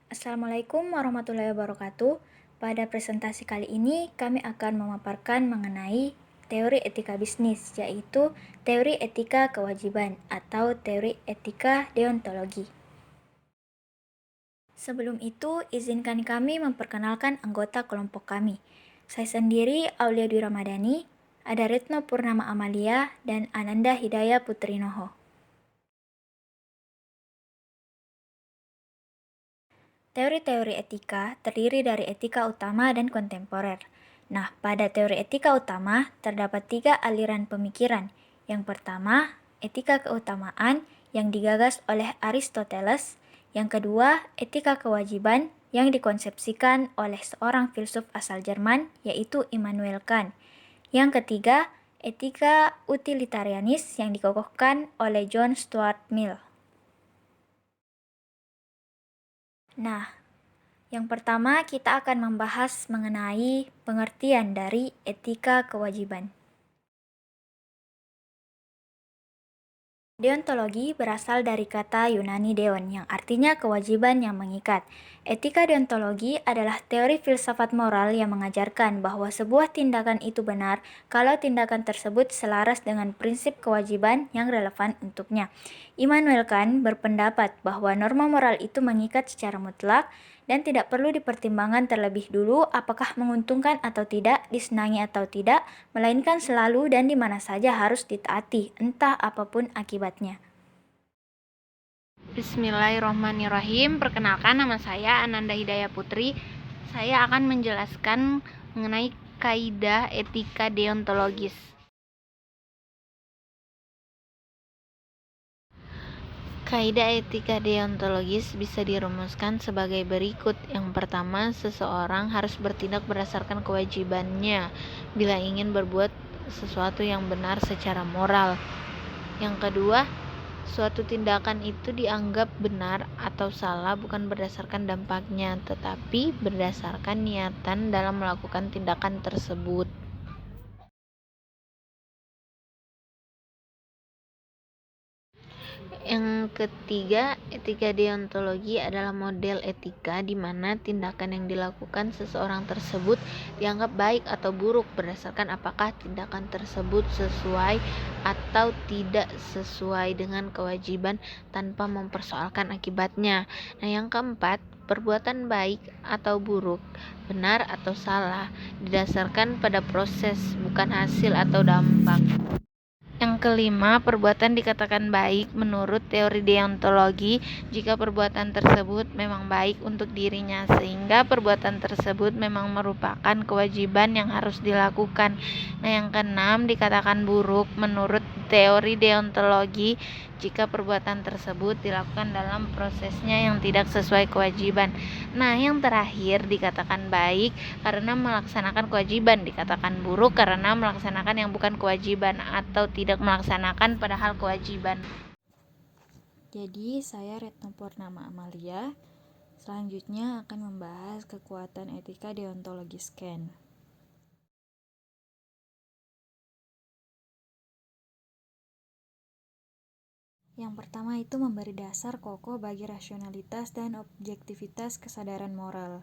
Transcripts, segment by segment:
Assalamualaikum warahmatullahi wabarakatuh. Pada presentasi kali ini, kami akan memaparkan mengenai teori etika bisnis, yaitu teori etika kewajiban atau teori etika deontologi. Sebelum itu, izinkan kami memperkenalkan anggota kelompok kami. Saya sendiri, Aulia Dwi Ramadhani, ada Retno Purnama Amalia, dan Ananda Hidayah Putrinoho. Teori-teori etika terdiri dari etika utama dan kontemporer. Nah, pada teori etika utama terdapat 3 aliran pemikiran. Yang pertama, etika keutamaan yang digagas oleh Aristoteles. Yang kedua, etika kewajiban yang dikonsepsikan oleh seorang filsuf asal Jerman, yaitu Immanuel Kant. Yang ketiga, etika utilitarianis yang dikokohkan oleh John Stuart Mill. Nah, yang pertama, kita akan membahas mengenai pengertian dari etika kewajiban. Deontologi berasal dari kata Yunani deon, yang artinya kewajiban yang mengikat. Etika deontologi adalah teori filsafat moral yang mengajarkan bahwa sebuah tindakan itu benar kalau tindakan tersebut selaras dengan prinsip kewajiban yang relevan untuknya. Immanuel Kant berpendapat bahwa norma moral itu mengikat secara mutlak dan tidak perlu dipertimbangkan terlebih dulu apakah menguntungkan atau tidak, disenangi atau tidak, melainkan selalu dan di mana saja harus ditaati, entah apapun akibatnya. Bismillahirrahmanirrahim. Perkenalkan, nama saya Ananda Hidayah Putri. Saya akan menjelaskan mengenai kaidah etika deontologis. Kaidah etika deontologis bisa dirumuskan sebagai berikut. Yang pertama, seseorang harus bertindak berdasarkan kewajibannya bila ingin berbuat sesuatu yang benar secara moral. Yang kedua, suatu tindakan itu dianggap benar atau salah bukan berdasarkan dampaknya, tetapi berdasarkan niatan dalam melakukan tindakan tersebut. Yang ketiga, etika deontologi adalah model etika di mana tindakan yang dilakukan seseorang tersebut dianggap baik atau buruk berdasarkan apakah tindakan tersebut sesuai atau tidak sesuai dengan kewajiban tanpa mempersoalkan akibatnya. Nah, yang keempat, perbuatan baik atau buruk, benar atau salah, didasarkan pada proses bukan hasil atau dampak. Yang kelima, perbuatan dikatakan baik menurut teori deontologi jika perbuatan tersebut memang baik untuk dirinya, sehingga perbuatan tersebut memang merupakan kewajiban yang harus dilakukan. Nah, yang keenam, dikatakan buruk menurut teori deontologi jika perbuatan tersebut dilakukan dalam prosesnya yang tidak sesuai kewajiban. Nah, yang terakhir, dikatakan baik karena melaksanakan kewajiban, dikatakan buruk karena melaksanakan yang bukan kewajiban atau tidak melaksanakan padahal kewajiban. Jadi, saya Retno Purnama Amalia. Selanjutnya akan membahas kekuatan etika deontologis Kant. Yang pertama itu memberi dasar kokoh bagi rasionalitas dan objektivitas kesadaran moral.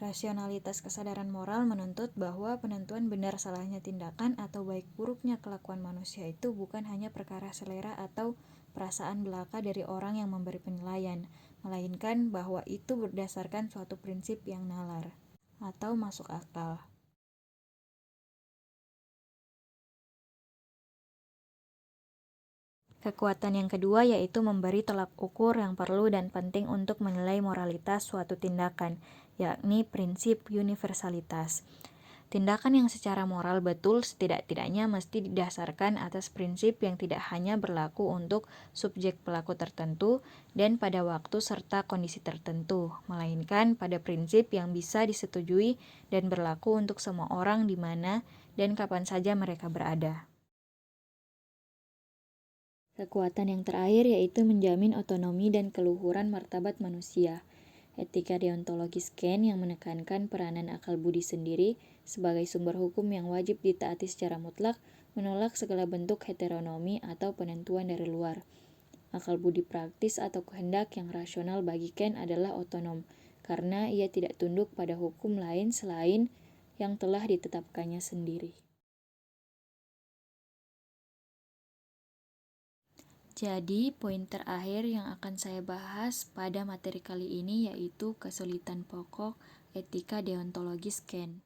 Rasionalitas kesadaran moral menuntut bahwa penentuan benar salahnya tindakan atau baik buruknya kelakuan manusia itu bukan hanya perkara selera atau perasaan belaka dari orang yang memberi penilaian, melainkan bahwa itu berdasarkan suatu prinsip yang nalar atau masuk akal. Kekuatan yang kedua yaitu memberi tolak ukur yang perlu dan penting untuk menilai moralitas suatu tindakan, yakni prinsip universalitas. Tindakan yang secara moral betul setidak-tidaknya mesti didasarkan atas prinsip yang tidak hanya berlaku untuk subjek pelaku tertentu dan pada waktu serta kondisi tertentu, melainkan pada prinsip yang bisa disetujui dan berlaku untuk semua orang di mana dan kapan saja mereka berada. Kekuatan yang terakhir yaitu menjamin otonomi dan keluhuran martabat manusia. Etika deontologis Kant yang menekankan peranan akal budi sendiri sebagai sumber hukum yang wajib ditaati secara mutlak, menolak segala bentuk heteronomi atau penentuan dari luar. Akal budi praktis atau kehendak yang rasional bagi Ken adalah otonom, karena ia tidak tunduk pada hukum lain selain yang telah ditetapkannya sendiri. Jadi, poin terakhir yang akan saya bahas pada materi kali ini yaitu kesulitan pokok etika deontologis Ken.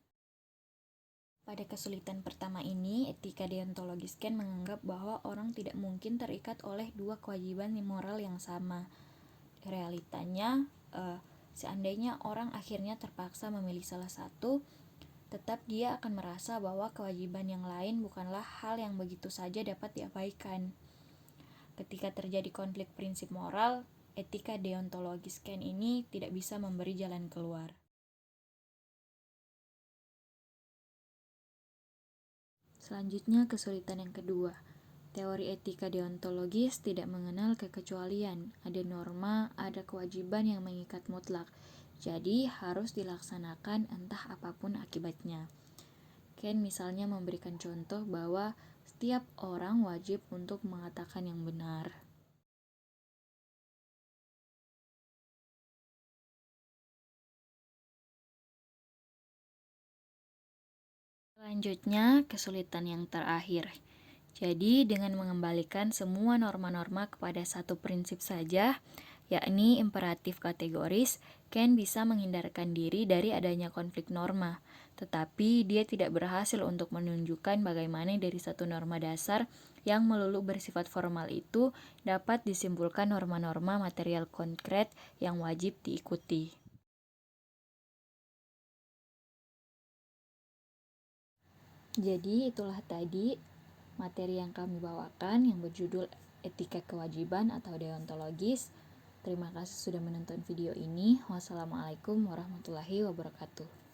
Pada kesulitan pertama ini, etika deontologis Ken menganggap bahwa orang tidak mungkin terikat oleh dua kewajiban moral yang sama. Realitanya, seandainya orang akhirnya terpaksa memilih salah satu, tetap dia akan merasa bahwa kewajiban yang lain bukanlah hal yang begitu saja dapat diabaikan. Ketika terjadi konflik prinsip moral, etika deontologis Ken ini tidak bisa memberi jalan keluar. Selanjutnya, kesulitan yang kedua. Teori etika deontologis tidak mengenal kekecualian. Ada norma, ada kewajiban yang mengikat mutlak. Jadi, harus dilaksanakan entah apapun akibatnya. Ken misalnya memberikan contoh bahwa setiap orang wajib untuk mengatakan yang benar. Selanjutnya, kesulitan yang terakhir. Jadi, dengan mengembalikan semua norma-norma kepada satu prinsip saja, yakni imperatif kategoris, Ken bisa menghindarkan diri dari adanya konflik norma. Tetapi, dia tidak berhasil untuk menunjukkan bagaimana dari satu norma dasar yang melulu bersifat formal itu dapat disimpulkan norma-norma material konkret yang wajib diikuti. Jadi itulah tadi materi yang kami bawakan yang berjudul etika kewajiban atau deontologis. Terima kasih sudah menonton video ini. Wassalamualaikum warahmatullahi wabarakatuh.